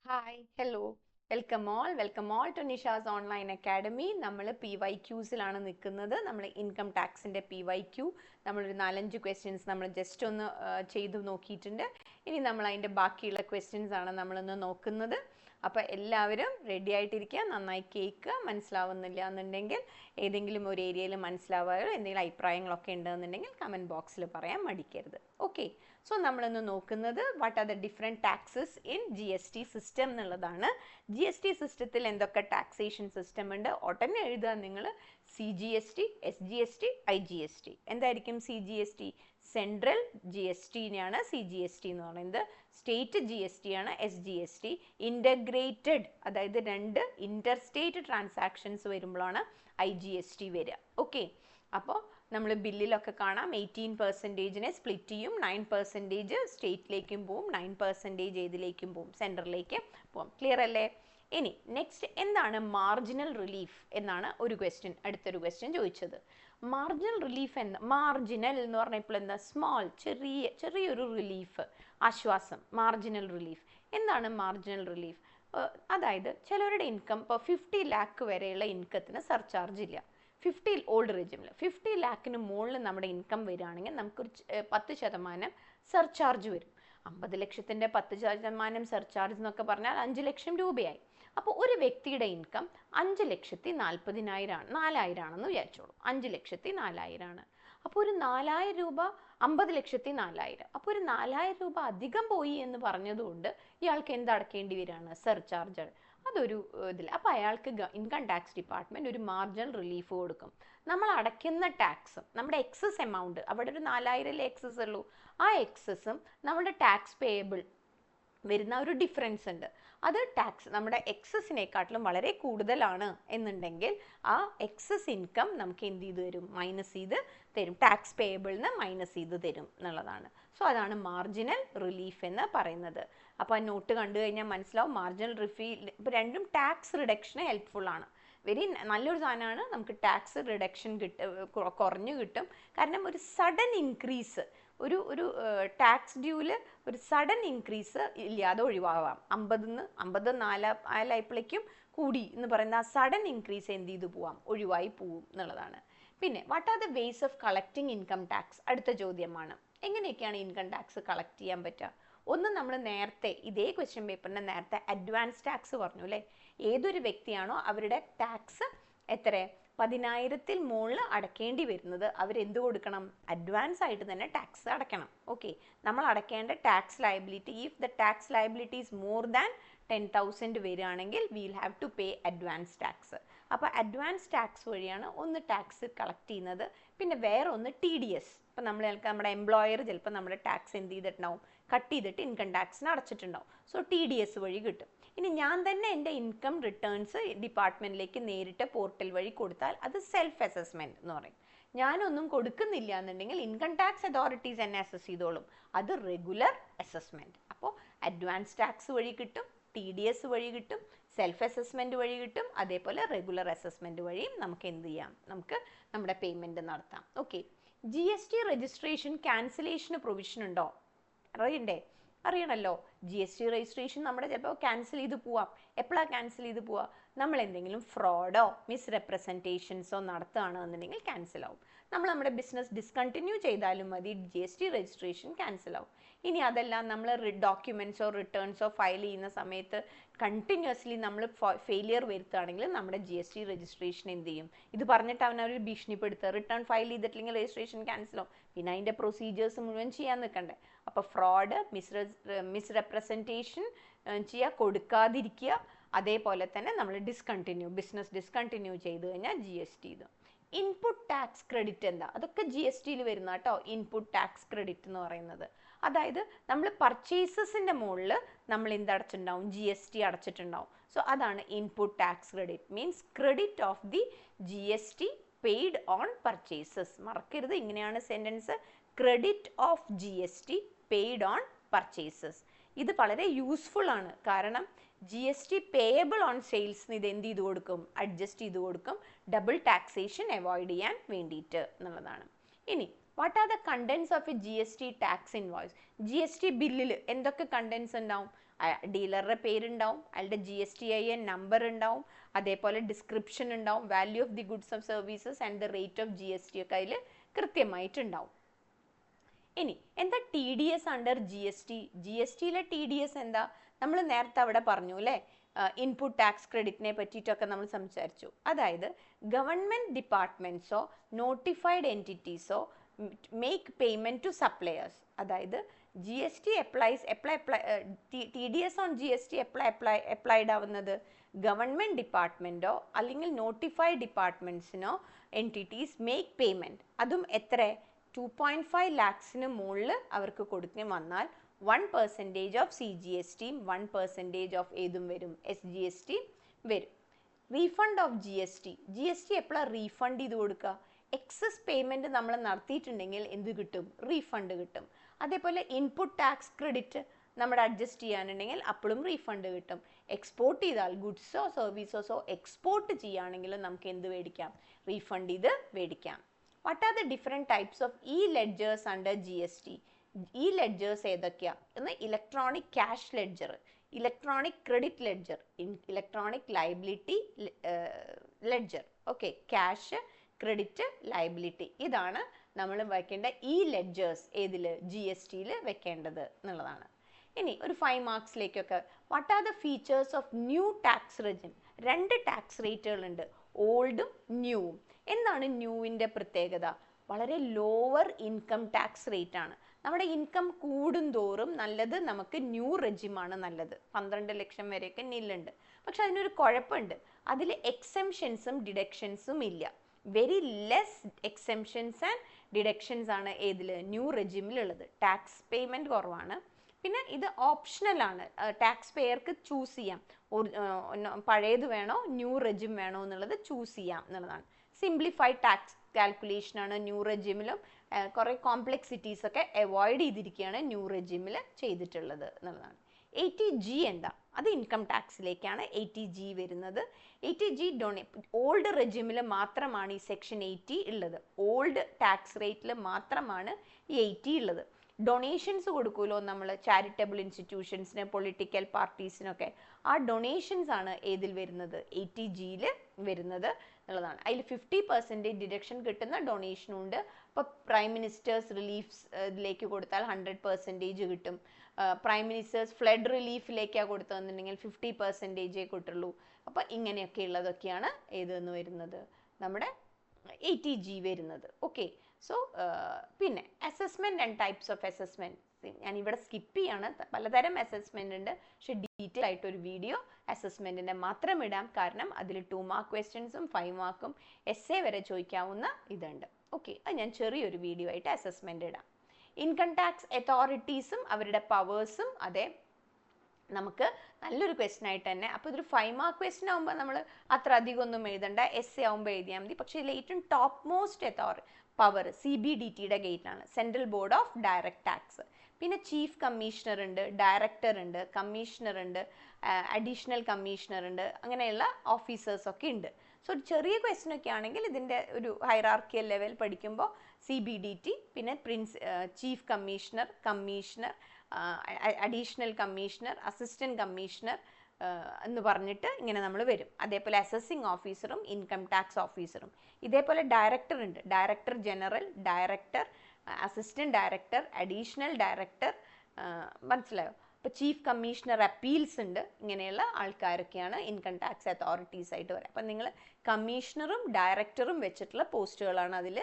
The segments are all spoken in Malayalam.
Hi hello welcome all to Nisha's online academy. നമ്മൾ PYQസിലാണ് നിൽക്കുന്നത്. നമ്മൾ ഇൻകം ടാക്സിൻ്റെ PYQ നമ്മളൊരു 4-5 ക്വസ്റ്റ്യൻസ് നമ്മൾ ജസ്റ്റ് ഒന്ന് ചെയ്തു നോക്കിയിട്ടുണ്ട്. ഇനി നമ്മൾ അതിൻ്റെ ബാക്കിയുള്ള ക്വസ്റ്റ്യൻസ് ആണ് നമ്മളൊന്ന് നോക്കുന്നത്. അപ്പോൾ എല്ലാവരും റെഡി ആയിട്ടിരിക്കുക, നന്നായി കേൾക്കുക. മനസ്സിലാവുന്നില്ല എന്നുണ്ടെങ്കിൽ ഏതെങ്കിലും ഒരു ഏരിയയിൽ മനസ്സിലാവായോ എന്തെങ്കിലും അഭിപ്രായങ്ങളൊക്കെ ഉണ്ടെന്നുണ്ടെങ്കിൽ കമൻറ്റ് ബോക്സിൽ പറയാൻ മടിക്കരുത്. ഓക്കെ, സോ നമ്മളിന്ന് നോക്കുന്നത് what are the different taxes in GST system എന്നുള്ളതാണ്. GST സിസ്റ്റത്തിൽ എന്തൊക്കെ ടാക്സേഷൻ സിസ്റ്റം ഉണ്ട് ഉടനെ എഴുതുക നിങ്ങൾ. CGST, SGST, IGST. എന്തായിരിക്കും CGST? സെൻട്രൽ GSTനെയാണ് CGST എന്ന് പറയുന്നത്. സ്റ്റേറ്റ് GST ആണ് SGST. ഇൻ്റഗ്രേറ്റഡ്, അതായത് രണ്ട് ഇൻ്റർസ്റ്റേറ്റ് ട്രാൻസാക്ഷൻസ് വരുമ്പോഴാണ് IGST വരിക. ഓക്കെ, അപ്പോൾ നമ്മൾ ബില്ലിലൊക്കെ കാണാം 18% സ്പ്ലിറ്റ് ചെയ്യും, 9% സ്റ്റേറ്റിലേക്കും പോവും, 9% ഏതിലേക്കും പോവും? സെൻട്രലിലേക്ക് പോവും. ക്ലിയർ അല്ലേ? ഇനി നെക്സ്റ്റ് എന്താണ് മാർജിനൽ റിലീഫ് എന്നാണ് അടുത്തൊരു ക്വസ്റ്റ്യൻ ചോദിച്ചത്. മാർജിനൽ റിലീഫ് മാർജിനൽ എന്ന് പറഞ്ഞപ്പോൾ എന്താ? സ്മോൾ, ചെറിയൊരു റിലീഫ്, ആശ്വാസം. മാർജിനൽ റിലീഫ് എന്താണ്? മാർജിനൽ റിലീഫ് അതായത് ചിലവരുടെ ഇൻകം ഇപ്പോൾ 50 lakh വരെയുള്ള ഇൻകത്തിന് സർചാർജ് ഇല്ല. 50 ഓൾഡ് റെജിമിൽ 50 lakhന് മുകളിൽ നമ്മുടെ ഇൻകം വരികയാണെങ്കിൽ നമുക്കൊരു 10% സർചാർജ് വരും. 50 ലക്ഷത്തിൻ്റെ 10% സർചാർജ് എന്നൊക്കെ പറഞ്ഞാൽ 5 ലക്ഷം രൂപയായി. അപ്പോൾ ഒരു വ്യക്തിയുടെ ഇൻകം 5,40,000 ആണെന്ന് വിചാരിച്ചോളൂ. 5,04,000 അപ്പോൾ ഒരു 4,000 രൂപ 50,04,000. അപ്പോൾ ഒരു 4,000 രൂപ അധികം പോയി എന്ന് പറഞ്ഞതുകൊണ്ട് ഇയാൾക്ക് എന്തടക്കേണ്ടി വരികയാണ്? സർചാർജ്. അതൊരു ഇതിൽ അപ്പോൾ അയാൾക്ക് ഇൻകം ടാക്സ് ഡിപ്പാർട്ട്മെൻറ്റ് ഒരു മാർജിനൽ റിലീഫ് കൊടുക്കും. നമ്മൾ അടയ്ക്കുന്ന ടാക്സും നമ്മുടെ എക്സസ് എമൗണ്ട്, അവിടെ ഒരു 4,000 എക്സസ് ഉള്ളൂ, ആ എക്സസും നമ്മുടെ ടാക്സ് പേയബിൾ വരുന്ന ഒരു ഡിഫറൻസ് ഉണ്ട്. അത് ടാക്സ് നമ്മുടെ എക്സസിനെക്കാട്ടിലും വളരെ കൂടുതലാണ് എന്നുണ്ടെങ്കിൽ ആ എക്സസ് ഇൻകം നമുക്ക് എന്ത് ചെയ്ത് തരും? മൈനസ് ചെയ്ത് തരും. ടാക്സ് പേയബിളിന് മൈനസ് ചെയ്ത് തരും എന്നുള്ളതാണ്. സോ അതാണ് മാർജിനൽ റിലീഫ് എന്ന് പറയുന്നത്. അപ്പോൾ ആ നോട്ട് കണ്ടു കഴിഞ്ഞാൽ മനസ്സിലാവും. മാർജിനൽ ഇപ്പോൾ രണ്ടും ടാക്സ് റിഡക്ഷന് ഹെൽപ്ഫുൾ ആണ്. നല്ലൊരു സാധനമാണ്. നമുക്ക് ടാക്സ് റിഡക്ഷൻ കുറഞ്ഞു കിട്ടും. കാരണം ഒരു സഡൻ ഇൻക്രീസ്, ഒരു ടാക്സ് ഡ്യൂവിൽ ഒരു സഡൻ ഇൻക്രീസ് ഇല്ലാതെ ഒഴിവാകാം. 50-4 കൂടി എന്ന് പറയുന്ന ആ സഡൻ ഇൻക്രീസ് എന്ത് ചെയ്തു പോവാം? ഒഴിവായി പോവും എന്നുള്ളതാണ്. പിന്നെ what are the ways of collecting income tax? അടുത്ത ചോദ്യമാണ്. എങ്ങനെയൊക്കെയാണ് ഇൻകം ടാക്സ് കളക്ട് ചെയ്യാൻ പറ്റുക? ഒന്ന്, നമ്മൾ നേരത്തെ ഇതേ ക്വസ്റ്റ്യൻ പേപ്പറിൻ്റെ നേരത്തെ അഡ്വാൻസ് ടാക്സ് പറഞ്ഞു അല്ലേ? ഏതൊരു വ്യക്തിയാണോ അവരുടെ ടാക്സ് എത്ര 10,000-ൽ മുകളിൽ അടയ്ക്കേണ്ടി വരുന്നത് അവരെന്ത് കൊടുക്കണം? അഡ്വാൻസ് ആയിട്ട് തന്നെ ടാക്സ് അടയ്ക്കണം. ഓക്കെ, നമ്മൾ അടയ്ക്കേണ്ട tax liability, if the tax liability is more than 10,000 വരികയാണെങ്കിൽ will have to pay advance tax. അപ്പോൾ അഡ്വാൻസ് ടാക്സ് വഴിയാണ് ഒന്ന് ടാക്സ് കളക്ട് ചെയ്യുന്നത്. പിന്നെ വേറെ ഒന്ന് TDS. ഇപ്പം നമ്മുടെ എംപ്ലോയർ ചിലപ്പോൾ നമ്മുടെ ടാക്സ് എന്ത് ചെയ്തിട്ടുണ്ടാവും? കട്ട് ചെയ്തിട്ട് ഇൻകം ടാക്സിന് അടച്ചിട്ടുണ്ടാവും. സോ TDS വഴി കിട്ടും. ഇനി ഞാൻ തന്നെ എൻ്റെ ഇൻകം റിട്ടേൺസ് ഡിപ്പാർട്ട്മെൻറ്റിലേക്ക് നേരിട്ട് പോർട്ടൽ വഴി കൊടുത്താൽ അത് സെൽഫ് അസസ്മെൻറ്റ് എന്ന് പറയും. ഞാനൊന്നും കൊടുക്കുന്നില്ല എന്നുണ്ടെങ്കിൽ ഇൻകം ടാക്സ് അതോറിറ്റീസ് എന്നെ അസസ് ചെയ്തോളും. അത് റെഗുലർ അസസ്മെൻറ്റ്. അപ്പോൾ അഡ്വാൻസ് ടാക്സ് വഴി കിട്ടും, TDS വഴി കിട്ടും, സെൽഫ് അസസ്മെൻറ്റ് വഴി കിട്ടും, അതേപോലെ റെഗുലർ അസസ്മെൻറ്റ് വഴിയും നമുക്ക് എന്ത് ചെയ്യാം? നമുക്ക് നമ്മുടെ പേയ്മെൻറ്റ് നടത്താം. ഓക്കെ, GST രജിസ്ട്രേഷൻ ക്യാൻസലേഷന് പ്രൊവിഷൻ ഉണ്ടോ? അറിയണമല്ലോ. GST രജിസ്ട്രേഷൻ നമ്മുടെ ചിലപ്പോൾ ക്യാൻസൽ ചെയ്ത് പോവാം. എപ്പോഴാണ് ക്യാൻസൽ ചെയ്ത് പോവുക? നമ്മൾ എന്തെങ്കിലും ഫ്രോഡോ മിസ്റെപ്രസെൻറ്റേഷൻസോ നടത്തുകയാണെന്നുണ്ടെങ്കിൽ ക്യാൻസൽ ആവും. നമ്മൾ നമ്മുടെ ബിസിനസ് ഡിസ്കണ്ടിന്യൂ ചെയ്താലും മതി, GST രജിസ്ട്രേഷൻ ക്യാൻസൽ ആവും. ഇനി അതെല്ലാം നമ്മൾ ഡോക്യുമെൻറ്റ്സോ റിട്ടേൺസോ ഫയൽ ചെയ്യുന്ന സമയത്ത് കണ്ടിന്യൂസ്ലി നമ്മൾ ഫെയിലിയർ വരുത്തുകയാണെങ്കിൽ നമ്മുടെ GST രജിസ്ട്രേഷൻ എന്ത് ചെയ്യും? ഇത് പറഞ്ഞിട്ട് അവനവർ ഭീഷണിപ്പെടുത്തുക, റിട്ടേൺ ഫയൽ ചെയ്തിട്ടില്ലെങ്കിൽ രജിസ്ട്രേഷൻ ക്യാൻസൽ ആവും. പിന്നെ അതിൻ്റെ പ്രൊസീജിയേഴ്സ് മുഴുവൻ ചെയ്യാൻ നിൽക്കണ്ടേ? അപ്പോൾ ഫ്രോഡ്, മിസ്റെപ്രസെൻറ്റേഷൻ ചെയ്യുക, കൊടുക്കാതിരിക്കുക. അതേപോലെ തന്നെ നമ്മൾ ബിസിനസ് ഡിസ്കണ്ടിന്യൂ ചെയ്ത് കഴിഞ്ഞാൽ GST ഇത്. ഇൻപുട്ട് ടാക്സ് ക്രെഡിറ്റ് എന്താ? അതൊക്കെ GSTയിൽ വരുന്ന കേട്ടോ. ഇൻപുട്ട് ടാക്സ് ക്രെഡിറ്റ് എന്ന് പറയുന്നത് അതായത് നമ്മൾ പർച്ചേസസിൻ്റെ മുകളിൽ നമ്മൾ എന്തടച്ചിട്ടുണ്ടാവും? GST അടച്ചിട്ടുണ്ടാവും. സോ അതാണ് input tax credit. Means credit of the GST paid on purchases. മറക്കരുത്, ഇങ്ങനെയാണ് sentence. Credit of GST paid on purchases. ഇത് വളരെ യൂസ്ഫുൾ ആണ്. കാരണം GST പേയബിൾ ഓൺ സെയിൽസിന് ഇത് എന്ത് ചെയ്ത് കൊടുക്കും? അഡ്ജസ്റ്റ് ചെയ്ത് കൊടുക്കും, ഡബിൾ ടാക്സേഷൻ അവോയ്ഡ് ചെയ്യാൻ വേണ്ടിയിട്ട് എന്നുള്ളതാണ്. ഇനി what are the contents of a GST tax invoice? GST ബില്ലിൽ എന്തൊക്കെ കണ്ടൻസ് ഉണ്ടാവും? ഡീലറുടെ പേരുണ്ടാവും, അയാളുടെ GSTIN നമ്പർ ഉണ്ടാവും, അതേപോലെ ഡിസ്ക്രിപ്ഷൻ ഉണ്ടാവും, value of the goods of services and the rate of GST ഒക്കെ അതിൽ കൃത്യമായിട്ടുണ്ടാവും. ഇനി എന്താ TDS അണ്ടർ GST? GSTയിലെ TDS എന്താ? നമ്മൾ നേരത്തെ അവിടെ പറഞ്ഞു അല്ലേ, ഇൻപുട്ട് ടാക്സ് ക്രെഡിറ്റിനെ പറ്റിയിട്ടൊക്കെ നമ്മൾ സംസാരിച്ചു. അതായത് ഗവൺമെൻറ് ഡിപ്പാർട്ട്മെൻറ്റ്സോ നോട്ടിഫൈഡ് എൻറ്റിറ്റീസോ മേക്ക് പേയ്മെൻറ്റ് ടു സപ്ലയേഴ്സ്. അതായത് GST TDS on GST applied ആവുന്നത് ഗവൺമെൻറ് ഡിപ്പാർട്ട്മെൻറ്റോ അല്ലെങ്കിൽ നോട്ടിഫൈഡ് ഡിപ്പാർട്ട്മെൻറ്റ്സിനോ എൻറ്റിറ്റീസ് മേക്ക് പേയ്മെൻറ്റ്. അതും എത്ര? 2.5 lakhsന് മുകളിൽ അവർക്ക് കൊടുക്കാൻ വന്നാൽ 1% ഓഫ് CGST 1% ഓഫ് ഏതും വരും, SGST വരും. റീഫണ്ട് ഓഫ് GST എപ്പോഴാണ് റീഫണ്ട് ചെയ്ത് കൊടുക്കുക? എക്സസ് പേയ്മെൻറ്റ് നമ്മൾ നടത്തിയിട്ടുണ്ടെങ്കിൽ എന്ത് കിട്ടും? റീഫണ്ട് കിട്ടും. അതേപോലെ ഇൻപുട്ട് ടാക്സ് ക്രെഡിറ്റ് നമ്മുടെ അഡ്ജസ്റ്റ് ചെയ്യാനുണ്ടെങ്കിൽ അപ്പോഴും റീഫണ്ട് കിട്ടും. എക്സ്പോർട്ട് ചെയ്താൽ ഗുഡ്സോ സർവീസസോ എക്സ്പോർട്ട് ചെയ്യുകയാണെങ്കിലും നമുക്ക് എന്ത് മേടിക്കാം? റീഫണ്ട് ചെയ്ത് മേടിക്കാം. What are the different types of e-ledgers under GST? E-ledgers ഏതൊക്കെയാണ്? ഒന്ന് electronic cash ledger, electronic credit ledger, electronic liability ledger. Okay, cash, credit, liability, ഇതാണ് നമ്മൾ വെക്കേണ്ട ലെഡ്ജേഴ്സ് ഏതിൽ? GSTയിൽ വെക്കേണ്ടത് എന്നുള്ളതാണ്. ഇനി ഒരു 5 മാർക്സിലേക്കൊക്കെ what are the features of new tax regime? 2 tax റേറ്റുകളുണ്ട്, ഓൾഡും ന്യൂവും. എന്താണ് ന്യൂവിൻ്റെ പ്രത്യേകത? വളരെ ലോവർ ഇൻകം ടാക്സ് റേറ്റ് ആണ്. നമ്മുടെ ഇൻകം കൂടുന്തോറും നല്ലത് നമുക്ക് ന്യൂ റെജിമാണ് നല്ലത്. 12 ലക്ഷം വരെയൊക്കെ നില്ലുണ്ട്. പക്ഷെ അതിനൊരു കുഴപ്പമുണ്ട്, അതിൽ എക്സെംഷൻസും ഡിഡക്ഷൻസും ഇല്ല. വെരി ലെസ് എക്സെംഷൻസ് ആൻഡ് ഡിഡക്ഷൻസ് ആണ് ഏതിൽ? ന്യൂ റെജിമിലുള്ളത്. ടാക്സ് പേയ്മെൻറ്റ് കുറവാണ്. പിന്നെ ഇത് ഓപ്ഷണലാണ്, ടാക്സ് പേയർക്ക് ചൂസ് ചെയ്യാം, പഴയത് വേണോ ന്യൂ റെജിം വേണോ എന്നുള്ളത് ചൂസ് ചെയ്യാം എന്നുള്ളതാണ്. സിംപ്ലിഫൈഡ് ടാക്സ് കാൽക്കുലേഷൻ ആണ് ന്യൂ റെജിമിലും. കുറേ കോംപ്ലെക്സിറ്റീസ് ഒക്കെ അവോയ്ഡ് ചെയ്തിരിക്കുകയാണ് ന്യൂ റെജിമിൽ ചെയ്തിട്ടുള്ളത് എന്നുള്ളതാണ്. 80G എന്താ? അത് ഇൻകം ടാക്സിലേക്കാണ് 80G വരുന്നത്. 80G ഓൾഡ് റെജിമിൽ മാത്രമാണ് ഈ സെക്ഷൻ 80 ഉള്ളത്. ഓൾഡ് ടാക്സ് റേറ്റിൽ മാത്രമാണ് ഈ 80 ഉള്ളത്. ഡൊണേഷൻസ് കൊടുക്കുമല്ലോ നമ്മൾ ചാരിറ്റബിൾ ഇൻസ്റ്റിറ്റ്യൂഷൻസിന്, പൊളിറ്റിക്കൽ പാർട്ടീസിനൊക്കെ, ആ ഡൊണേഷൻസ് ആണ് ഏതിൽ വരുന്നത്? 80Gയിൽ വരുന്നത് എന്നുള്ളതാണ്. അതിൽ 50% ഡിഡക്ഷൻ കിട്ടുന്ന ഡൊണേഷനും ഉണ്ട്. ഇപ്പോൾ പ്രൈം മിനിസ്റ്റേഴ്സ് റിലീഫിലേക്ക് കൊടുത്താൽ 100% കിട്ടും. പ്രൈം മിനിസ്റ്റേഴ്സ് ഫ്ലഡ് റിലീഫിലേക്കാണ് കൊടുത്തതെന്നുണ്ടെങ്കിൽ 50% കിട്ടുള്ളൂ. അപ്പോൾ ഇങ്ങനെയൊക്കെ ഉള്ളതൊക്കെയാണ് ഏതെന്ന് വരുന്നത്? നമ്മുടെ 80G വരുന്നത്. ഓക്കെ, സോ പിന്നെ assessment and types of assessment ഞാനിവിടെ സ്കിപ്പ് ചെയ്യാണ്. പലതരം അസസ്മെൻ്റ് ഉണ്ട്, പക്ഷെ ഡീറ്റെയിൽ ആയിട്ടൊരു വീഡിയോ അസസ്മെൻറ്റിൻ്റെ മാത്രം ഇടാം. കാരണം അതിൽ 2 മാർക്ക് ക്വസ്റ്റ്യൻസും 5 മാർക്കും essay വരെ ചോദിക്കാവുന്ന ഇതുണ്ട്. ഓക്കെ, അത് ഞാൻ ചെറിയൊരു വീഡിയോ ആയിട്ട് അസസ്മെൻ്റ് ഇടാം. ഇൻകം ടാക്സ് അതോറിറ്റീസും അവരുടെ പവേഴ്സും അതേ നമുക്ക് നല്ലൊരു ക്വസ്റ്റ്യൻ ആയിട്ട് തന്നെ. അപ്പോൾ ഇതൊരു 5 മാർക്ക് ക്വസ്റ്റ്യൻ ആകുമ്പോൾ നമ്മൾ അത്ര അധികം ഒന്നും എഴുതണ്ട, essay ആകുമ്പോൾ എഴുതിയാൽ മതി. പക്ഷേ ഇതിൽ ഏറ്റവും ടോപ്പ് മോസ്റ്റ് പവർ CBDTയുടെ ഗേറ്റിലാണ്, central board of direct tax. പിന്നെ ചീഫ് കമ്മീഷണർ ഉണ്ട്, ഡയറക്ടർ ഉണ്ട്, കമ്മീഷണർ ഉണ്ട്, അഡീഷണൽ കമ്മീഷണർ ഉണ്ട്, അങ്ങനെയുള്ള ഓഫീസേഴ്സൊക്കെ ഉണ്ട്. സോ ചെറിയ ക്വസ്റ്റ്യൻ ഒക്കെ ആണെങ്കിൽ ഇതിൻ്റെ ഒരു ഹൈറാർക്കിയൽ ലെവൽ പഠിക്കുമ്പോൾ CBDT, പിന്നെ chief commissioner, commissioner, additional commissioner, assistant commissioner എന്ന് പറഞ്ഞിട്ട് ഇങ്ങനെ നമ്മൾ വരും. അതേപോലെ അസസിങ് ഓഫീസറും ഇൻകം ടാക്സ് ഓഫീസറും. ഇതേപോലെ ഡയറക്ടർ ഉണ്ട്, director general, director, assistant director, additional director, മനസ്സിലായോ? ഇപ്പോൾ ചീഫ് കമ്മീഷണർ അപ്പീൽസ് ഉണ്ട്. ഇങ്ങനെയുള്ള ആൾക്കാരൊക്കെയാണ് ഇൻകം ടാക്സ് അതോറിറ്റീസ് ആയിട്ട് വരിക. അപ്പം നിങ്ങൾ കമ്മീഷണറും ഡയറക്ടറും വെച്ചിട്ടുള്ള പോസ്റ്റുകളാണ് അതിൽ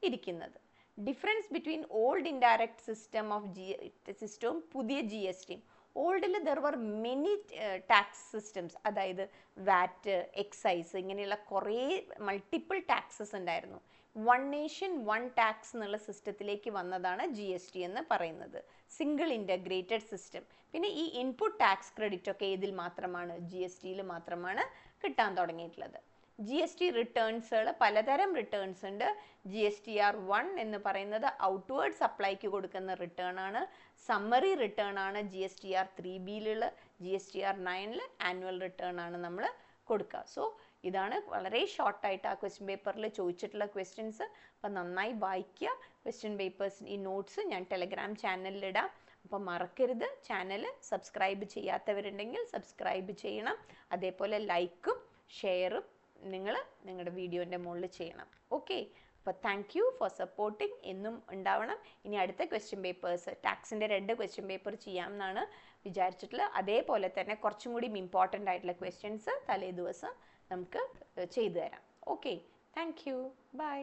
ഇരിക്കുന്നത്. Difference between old indirect system of സിസ്റ്റവും പുതിയ GST. ഓൾഡിൽ there were many tax systems, അതായത് വാറ്റ്, എക്സൈസ്, ഇങ്ങനെയുള്ള കുറേ മൾട്ടിപ്പിൾ ടാക്സസ് ഉണ്ടായിരുന്നു. വൺ നേഷൻ വൺ ടാക്സ് എന്നുള്ള സിസ്റ്റത്തിലേക്ക് വന്നതാണ് GST എന്ന് പറയുന്നത്, സിംഗിൾ ഇൻ്റഗ്രേറ്റഡ് സിസ്റ്റം. പിന്നെ ഈ ഇൻപുട്ട് ടാക്സ് ക്രെഡിറ്റ് ഒക്കെ ഇതിൽ മാത്രമാണ്, GSTയിൽ മാത്രമാണ് കിട്ടാൻ തുടങ്ങിയിട്ടുള്ളത്. GST റിട്ടേൺസുകൾ പലതരം റിട്ടേൺസ് ഉണ്ട്. GSTR1 എന്ന് പറയുന്നത് ഔട്ട്വേർഡ് സപ്ലൈക്ക് കൊടുക്കുന്ന റിട്ടേൺ ആണ്. സമ്മറി റിട്ടേൺ ആണ് GSTR3Bയിലുള്ള. GSTR9 ആനുവൽ റിട്ടേൺ ആണ് നമ്മൾ കൊടുക്കുക. സോ ഇതാണ് വളരെ ഷോർട്ടായിട്ട് ആ ക്വസ്റ്റ്യൻ പേപ്പറിൽ ചോദിച്ചിട്ടുള്ള ക്വസ്റ്റ്യൻസ്. അപ്പം നന്നായി വായിക്കുക ക്വസ്റ്റ്യൻ പേപ്പേഴ്സ്. ഈ നോട്ട്സ് ഞാൻ ടെലഗ്രാം ചാനലിലിടാം. അപ്പം മറക്കരുത് ചാനൽ സബ്സ്ക്രൈബ് ചെയ്യാത്തവരുണ്ടെങ്കിൽ സബ്സ്ക്രൈബ് ചെയ്യണം. അതേപോലെ ലൈക്കും ഷെയറും നിങ്ങളുടെ വീഡിയോൻ്റെ മുകളിൽ ചെയ്യണം. ഓക്കെ, അപ്പോൾ താങ്ക് യു ഫോർ സപ്പോർട്ടിങ്. എന്നും ഉണ്ടാവണം. ഇനി അടുത്ത ക്വസ്റ്റ്യൻ പേപ്പേഴ്സ് ടാക്സിൻ്റെ 2 ക്വസ്റ്റ്യൻ പേപ്പർ ചെയ്യാമെന്നാണ് വിചാരിച്ചിട്ടുള്ളത്. അതേപോലെ തന്നെ കുറച്ചും കൂടി ഇമ്പോർട്ടൻ്റ് ആയിട്ടുള്ള ക്വസ്റ്റ്യൻസ് തലേ ദിവസം നമുക്ക് ചെയ്തു തരാം. Okay, thank you, by.